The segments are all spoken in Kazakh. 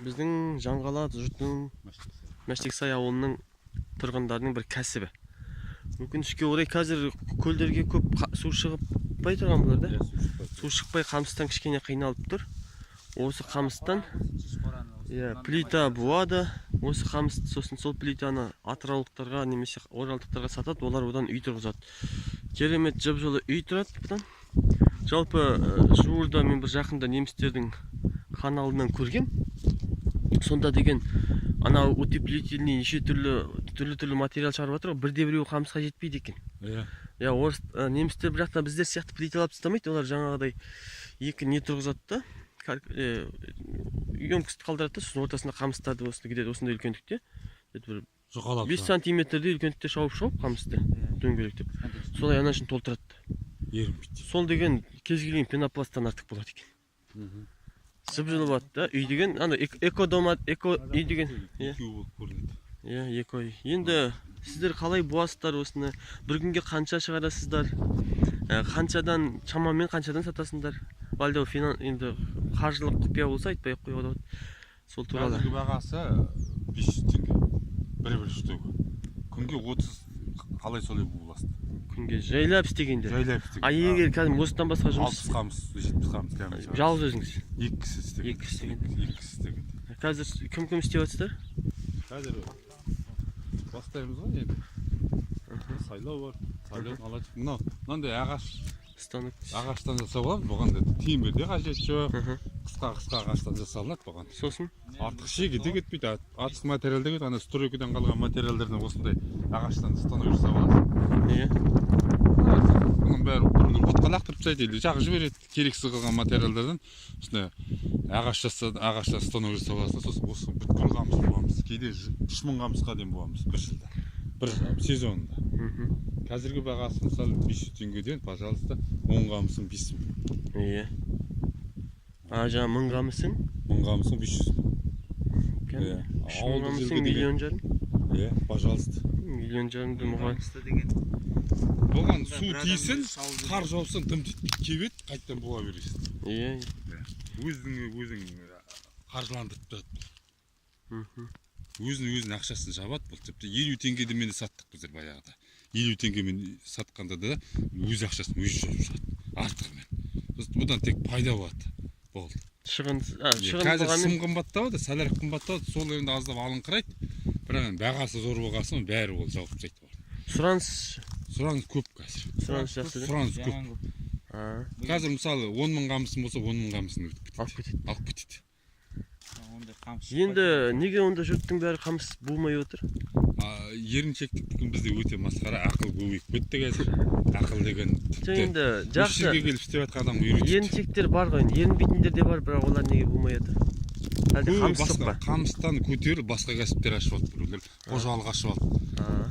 Біздің Жаңғала жұртының Мәштексай ауылының тұрғындарының бір кәсібі. Өкінішке орай қазір көлдерге көп су шығыппай тұрған бұлар да. Су шықпай қамыстан кішкене қиналып тұр. Осы қамыстан плита буады. Осы қамысты сосын сол плитаны атыраулықтарға немесе оралдықтарға сатады, олар одан үй тұрғызады. Керемет жып-жылы үй тұрады бұдан. Жалпы жуырда мен бір жақында немістердің каналынан көргем. Сонда деген анау утеплительный неше түрлі материал шығарып жатыр, бірде-біреуі қамысқа жетпейді екен. Иә, орыс немістер бір жақта біздер сияқты плиталап тастамайды, олар жаңағыдай екі не тұрғызады да, емкісті қалдырады да, сосын ортасына қамыстарды осындай үлкендікте, 5 сантиметрде үлкендікте шауып қамысты дөңгелектеп. Солай ана үшін толтырады. Сол деген кез келген пенопласттан артық болады екен. Жып-жылы болады да, үй деген, эко үй деген. Эко үй. Енді сіздер қалай буасыздар осыны? Бір күнге қанша шығарасыздар? Қаншадан, шамамен қаншадан сатасыңдар? Балда енді қаржылық құпия болса айтпай қойып отырады. Сол туралы. Қазіргі бағасы 500 теңге. Бір штугы. Күнге 30 қалай солай буласыз? Күнге жайлап істегенде. Жайлап істегенде. Егер қазір осыдан басқа жұмыс 60 қамыс, 70 қамыс кәмі. Жалғыз өзіңіз? Екі кісі істеген. Қазір кім істеп жатсыздар? Қазір бастаймыз ғой енді. Сайлау бар. Сайлауын алады. Мынандай ағаштан жасап аламыз. Бұған да тиімбер де қажет жоқ. Қысқа ағаштан жасалынады бұған. Сосын артық шеге де кетпейді. Артық материал да кетпейді. Ана стройкадан қалған материалдардан осындай ағаштан станок жасап аласыз. Бұның бәрі бұтқа лақтырып тастайды, жағып жібереді. Керексіз қалған материалдардан осындай ағаштан станок жасап аласыз. Сосын осы бүткіл қамыс буамыз. Кейде 3000 қамысқа дейін буамыз бір жылда. Бір сезонында. Қазіргі бағасы мысалы 500 теңгеден, пожалуйста, 10 қамысың 5000. Иә. Жаңа 1000 қамысың? 1000 қамысың 500. 1000 қамысың миллион жарым? Иә, пожалуйста. Миллион жарымды мұған. Бұған су тиісін, қар жаусын, дым тетпейді, кебет, қайттан буа бересің. Иә. Өзің қаржыландырып тұрады. Өзін ақшасын жабады бұл. Тіпті 50 теңгеде мені саттық біздер баяғыда. 50 теңгемен сатқанда да өз ақшасын өзі жауып шығады. Артығымен. Бұдан тек пайда болады. Болды. Шығын қазір сым қымбаттауды, саларық қымбаттауды, сол енді аздап алыңқырайды. Бірақ бағасы зор болғасын, бәрі ол жауып тастайды. Сұраныс көп қазір. Сұраныс жақсы. Сұраныс көп. Қазір мысалы 10 000 қамысын болса 10 000 қамысын алып кетеді. Енді неге онда жұрттың бәрі қамыс болмай отыр? Еріншектік бізде өте масқара, ақыл көбейіп кетті қазір. Ақыл деген енді жақсы. Жерге келіп істеп жатқан адам үйретеді. Еріншектер бар ғой, ерінбейтіндер де бар, бірақ олар неге болмай отыр? Әлде қамыс жоқ па? Қамыстан көтеріліп басқа кәсіптер ашып отыр біреулер. Қожалық ашып алды.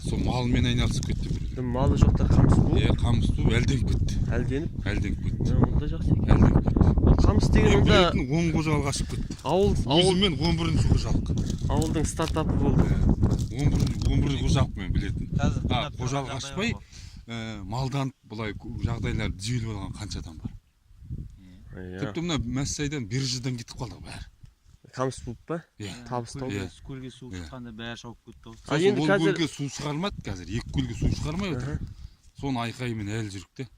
Сол малмен айналысып кетті біреулер. Малы жоқтар қамыс буып? Иә, қамыс буып әлденіп кетті. Әлденіп кетті. Онда жақсы екен. Әлденіп кетті. Қамыс деген онда 10 қожалық ашып кетті. Өзімен 11-ші қожалық. Ауылдың стартапы болды. 11 қожалық мен білетін. Қожалық ашпай малдан бұлай жағдайлар түзеліп алған қанша адам бар. Тіпті мына Мәссайдан Биржадан кетіп қалды бәрі. Қамыс буып па? Табыстау. Көлге су шыққанда бәрі шауып кетті. Ол көлге су шығармады қазір. Екі көлге су шығармай отыр. Соны айқайымен әлі жүрік те.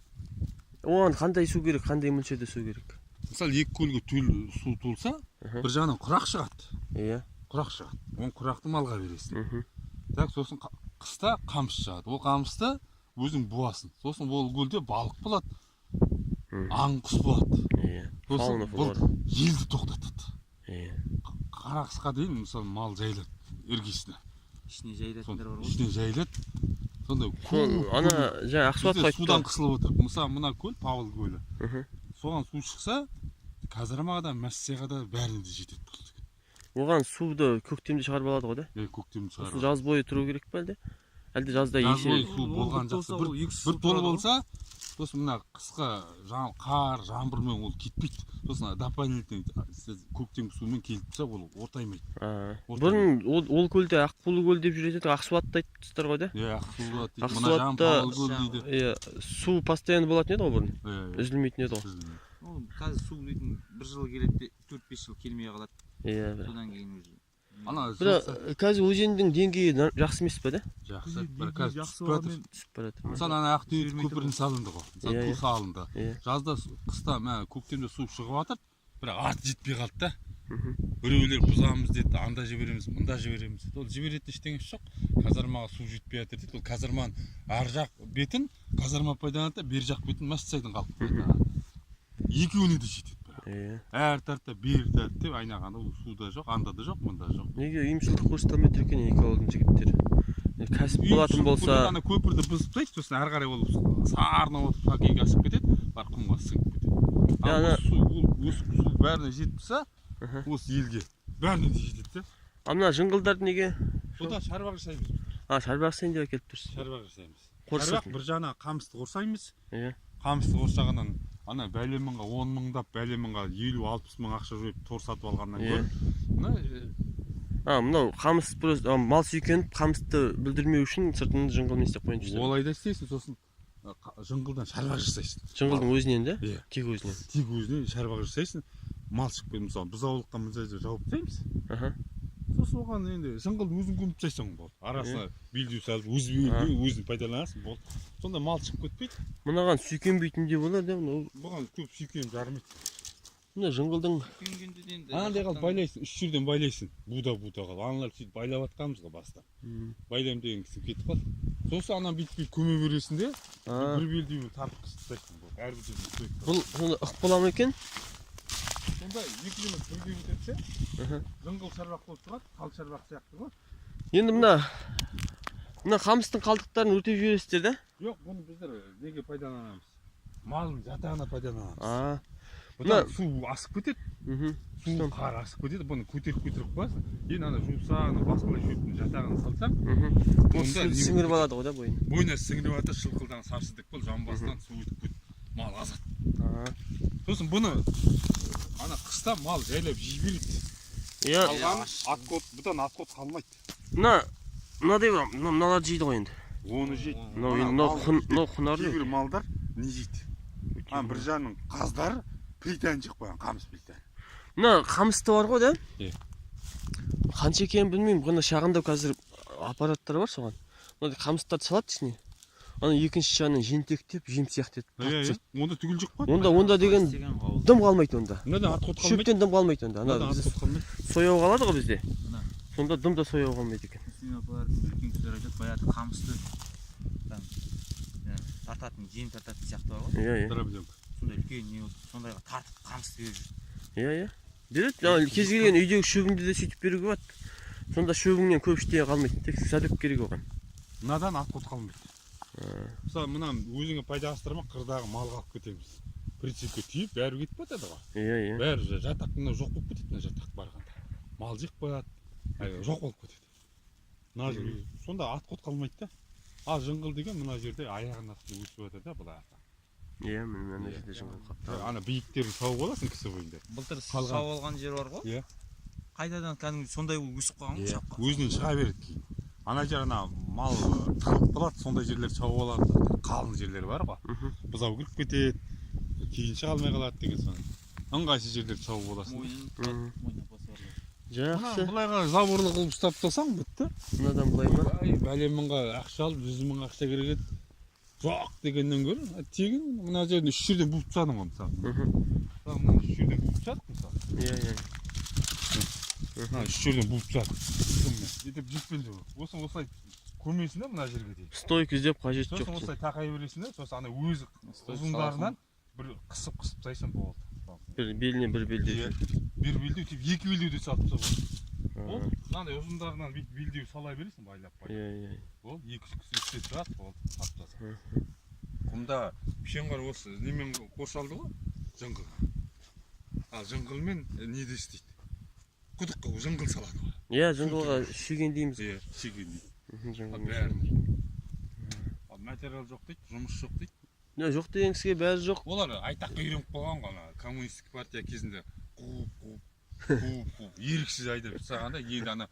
Оған қандай су керек, қандай мөлшерде су керек? Мысалы екі көлге су толса, бір жағынан құрақ шығады. Иә. Құрақ шығады. Оны құрақты малға бересің. Так, сосын қыста қамыс шығады. Ол қамысты өзің буасың. Сосын ол көлде балық болады. Аң құс болады. Сосын бұл елді тоқтатады. Қарақысқа дейін мысалы мал жайлады іргесіне. Ішіне жайлатындар бар ғой. Ішіне жайлады. Сондай ана жаңа Ақсуатқа айтты. Судан қысылып отыр. Мысалы мына көл Павыл көлі. Соған су шықса, Қазырамаға да, Мәссайға да бәріне де жетеді. Оған суды көктемде шығарып алады ғой да? Көктемде шығарып алады. Жаз бойы тұру керек пе әлде? Әлде жазда жаз бойы су болған жақсы. Бір толы болса, сосын мына қысқы қар, жаңбырмен ол кетпейді. Сосын дополнительный көктемгі сумен келіп тұрса, ол ортаймайды. Бұрын ол көлде Аққулы көл деп жүреді, Ақсуатты айттыңыздар ғой да? Иә, Ақсуатты айтты. Мына жаңа Павыл көл дейді. Су постоянно болатын еді ғой бұрын? Үзілмейтін еді ғой. Қазір су дейтін бір жыл келеді, 4-5 жыл келмей қалады. Иә, бірақ. Содан кейін уже. Ана Бірақ қазір өзеннің деңгейі жақсы емес па да? жақсы. Бір қазір түсіп жатыр. Түсіп баратыр. Мысалы ана Ақтөбе көпірін салынды ғой. Иә, Мысалы иә. су салынды. Иә. Жазда қыста мә көктемде су шығып жатыр. Бірақ ат жетпей қалды да. Мгм. Біреулер бұзамыз деді, анда жібереміз, мында жібереміз. Ол жіберетін ештеңесі жоқ. Казармаға су жетпей жатыр дейді. Ол казарманың ар жақ бетін казарма пайдаланады, бер жақ бетін Мәстісайдың қалып пайдаланады. Екеуіне де жетеді бірақ. Иә. Әр тартта бер тәрт деп айнағанда ол суда жоқ, анда да жоқ, мында жоқ. Неге ұйымшылдық көрсете алмай тұр екен екі ауылдың жігіттері? Кәсіп болатын болса, ана көпірді бұзып тастайды, сосын ары қарай ол сарнап отырып хоккейге асып кетеді, бар құмға сіңіп кетеді. Ана- Осы су бәріне жетіп тұрса, Аха. осы елге бәріне де жетеді да. а мына жыңғылдарды неге? Сода шарбақ жасаймыз. Шарбақ сен деп әкеліп тұрсың. Шарбақ жасаймыз. Қорсақ. Шарбақ бір жағына қамысты қорсаймыз. Иә. Қамысты қоршағаннан ана бәле мыңға 10 мыңдап, бәле мыңға 50-60 мың ақша жойып тор сатып алғаннан Иә. гөрі мына Мынау қамыс просто мал сүйкеніп қамысты бүлдірмеу үшін сыртын жыңғылмен істеп қойып жүрсің. олай да істейсің, сосын жыңғылдан шарбақ жасайсың. Жыңғылдың өзінен де? Иә. Тек өзінен. Тек өзіне шарбақ жасайсың. Мал шығып келіп мысалы бұзаулыққа мына жерде жауып тастаймыз. Аха. Сосын оған енді жыңғылды өзің көміп тастайсың болды. Арасына белдеу салып өзін пайдаланасың болды. Сонда мал шығып кетпейді. Мынаған сүйкенбейтін де болады да, мынау. Бұған көп сүйкем жарымайды. Мына жыңғылдың Күнгенде де енді. Анандай қалып байлайсың, үш жерден байлайсың. Буда қалып. Аналар сөйтіп байлап жатқанбыз ғой баста. Байлайым деген кісі кетіп қалды. Сосын анан бүйтіп көме бересің де, бір белдеуін тартып қыстайсың болды. Әрбір жерден сойып. бұл сонда ық бола ма екен? Сонда екеуінің бірге өтетсе, Аха. жыңғыл шарбақ болып тұрады, қал шарбақ сияқты ғой. Енді мына қамыстың қалдықтарын өртеп жібересіздер да? Жоқ, бұны біздер неге пайдаланамыз? Малдың жатағына пайдаланамыз. Мына- Бұдан су асып кетеді, Мхм. су қар асып кетеді, бұны көтеріп қоясың. Енді ана жусағын, басқалай шөптің жатағына салсаң, онда не Сіңіріп алады ғой да бойын. бойына сіңіріп жатыр, шылқылдан сарсыздық бол, жамбасынан су өтіп кетеді. Мал азат. Сосын бұны ана қыста мал жайлап жей береді. Иә, Қалған атқот, бұдан атқот қалмайды. мынадай бар, мыналарды жейді ғой енді. Оны жейді. Мынау құнарлы. Кейбір малдар не жейді? Бір жағының қаздары плитаны жеп қойған, қамыс плитаны. Мына қамысты бар ғой да? Иә. Қанша екенін білмеймін. Бұны шағында қазір аппараттар бар соған. Мына қамыстарды салады ішіне. Ана екінші жағынан жентектеп, жем сияқты етіп. Онда түгіл жеп қойды. Онда деген дым қалмайды онда. Мынадан атқот қалмайды. Шөптен дым қалмайды онда. Ана Мынадан атқот қалмайды. сояу қалады ғой бізде. Мына. Сонда дым да сояу қалмайды екен. Сен апалар үлкен кісілер айтады, баяғы қамысты там тартатын, жем тартатын сияқты бар ғой. Иә. Дробленка. Сондай үлкен не болды. Сондайға тартып қамысты беріп жүр. Иә. Береді. Кез келген үйдегі шөбіңді де сөйтіп беруге болады. Сонда шөбіңнен көп ештеңе қалмайды. Тек сәлеп керек оған. Мынадан атқот қалмайды. Мысалы мына өзіңе пайда астырмақ қырдағы малға алып кетеміз. Прицепке түйіп бәрі кетіп кетеді ғой. Иә. Бәрі жатақ мына жоқ болып кетеді, мына жатақ барғанда. Мал жеп қояды, жоқ болып кетеді. Мына жер сонда атқот қалмайды да. Ал жыңғыл деген мына жерде аяғына өсіп жатыр да бұлар. Иә, мына жерде жыңғыл қаптап. Ана биіктерін сауып аласың кісі бойында. Былтыр сауып алған жер бар ғой. Иә. Қайтадан кәдімгі сондай өсіп қалған ғой шапқа. Өзінен шыға береді кейін. Ана жер ана мал тығылып қалады, сондай жерлер сауып алады. Қалың жерлер бар ғой. Бұзау кіріп кетеді. Кейін шыға алмай қалады деген соң. Ыңғайсыз жерлерді сауып аласың. Мойнына басар. Жақсы. Былайға заборлы қылып ұстап тұрсаң бітті. Мынадан былай ма? Бәле мыңға ақша алып, 100 мың ақша керек еді. Жоқ дегеннен гөрі, тегін мына жерден 3 жерден буып тастадың ғой мысалы. Мына 3 жерден буып тастадық мысалы. Иә. Мына 3 жерден буып тастадық. Етіп жетпелді ғой. Осылай көмесін де мына жерге дейін. Стойк іздеп қажет жоқ. Сосын осылай тақай бересің де, сосын ана өзі ұзындарынан бір қысып тастайсың болды. Беліне бір белдеу. Bir белдеу тип екі белдеу де салып тастап болды. Мынандай ұзындарынан бүйтіп белдеу сала бересің байлап. Иә. Ол екі кісі істеп тұрады, болды, салып тастасың. Құмда пішен бар осы немен қоршалды ғой, жыңғыл. Ал жыңғылмен не де істейді? Құдыққа жыңғыл салады ғой. Иә, жыңғылға шеген дейміз. Иә, шеген дейді. Бәрін. Материал жоқ дейді, жұмыс жоқ дейді. Жоқ деген кісіге бәрі жоқ. Олар айтаққа үйреніп қалған ғой, коммунистік партия кезінде қуып еріксіз айдап тастағанда енді ана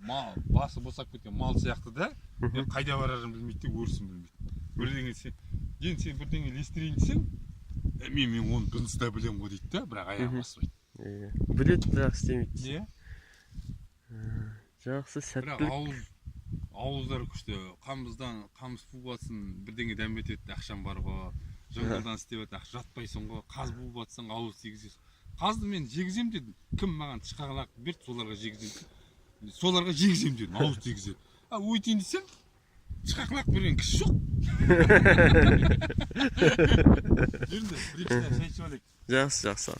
мал басы босап кеткен мал сияқты да, қайда барарын білмейді де өрісін білмейді. Бірдеңе сен бірдеңе ілестірейін десең, мен оны бұнысы да білем ғой дейді да, бірақ аяқ баспайды. Білет бірақ істемейді. Иә. Жақсы Бірақ сәттілік. ауыздар күшті. Қамыс буып атсын, бірдеңе дәметеді, ақшам бар ғой. Жыңғылдан істеп ат, жатпайсың ғой. Қаз буып атсаң ауыз тигізесің. Қазды мен жегізем дедім. Кім маған тышқақ берді, соларға жегізем. Соларға жегізем дедім, ауыз тигізем. Өйтейін десем, тышқақ берген кісі жоқ. Жүрді, бір-екі шай ішіп алайық. Жақсы.